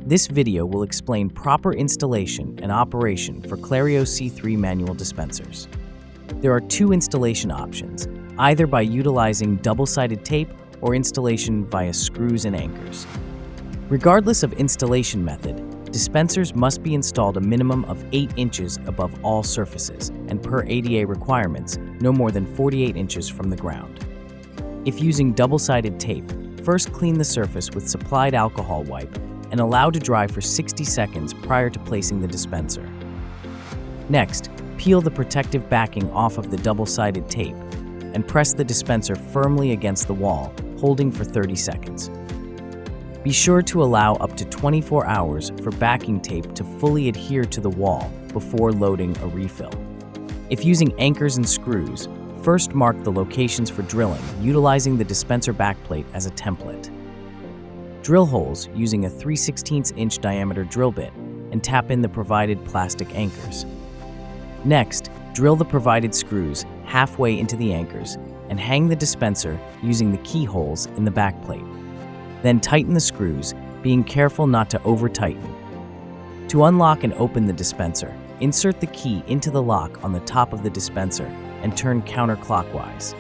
This video will explain proper installation and operation for Clario C3 manual dispensers. There are two installation options, either by utilizing double-sided tape or installation via screws and anchors. Regardless of installation method, dispensers must be installed a minimum of 8 inches above all surfaces and per ADA requirements, no more than 48 inches from the ground. If using double-sided tape, first clean the surface with supplied alcohol wipe and allow to dry for 60 seconds prior to placing the dispenser. Next, peel the protective backing off of the double-sided tape and press the dispenser firmly against the wall, holding for 30 seconds. Be sure to allow up to 24 hours for backing tape to fully adhere to the wall before loading a refill. If using anchors and screws, first mark the locations for drilling, utilizing the dispenser backplate as a template. Drill holes using a 3/16" diameter drill bit and tap in the provided plastic anchors. Next, drill the provided screws halfway into the anchors and hang the dispenser using the keyholes in the backplate. Then tighten the screws, being careful not to over-tighten. To unlock and open the dispenser, insert the key into the lock on the top of the dispenser and turn counterclockwise.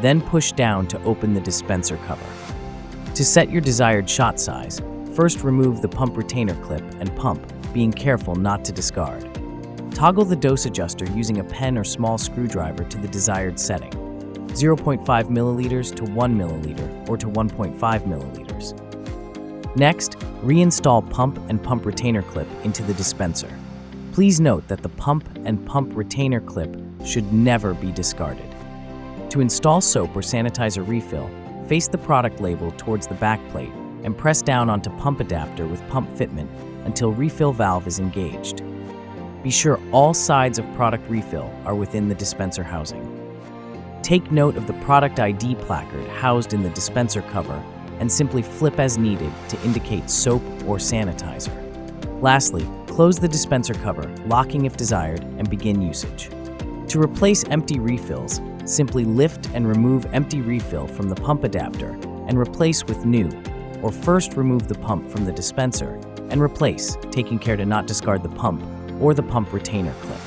Then push down to open the dispenser cover. To set your desired shot size, first remove the pump retainer clip and pump, being careful not to discard. Toggle the dose adjuster using a pen or small screwdriver to the desired setting, 0.5 milliliters to 1 milliliter or to 1.5 milliliters. Next, reinstall pump and pump retainer clip into the dispenser. Please note that the pump and pump retainer clip should never be discarded. To install soap or sanitizer refill, face the product label towards the backplate and press down onto pump adapter with pump fitment until refill valve is engaged. Be sure all sides of product refill are within the dispenser housing. Take note of the product ID placard housed in the dispenser cover and simply flip as needed to indicate soap or sanitizer. Lastly, close the dispenser cover, locking if desired, and begin usage. To replace empty refills, simply lift and remove empty refill from the pump adapter and replace with new, or first remove the pump from the dispenser and replace, taking care to not discard the pump or the pump retainer clip.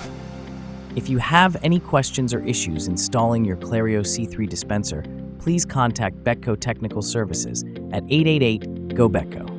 If you have any questions or issues installing your Clario C3 dispenser, please contact Betco Technical Services at 888-GO-BETCO.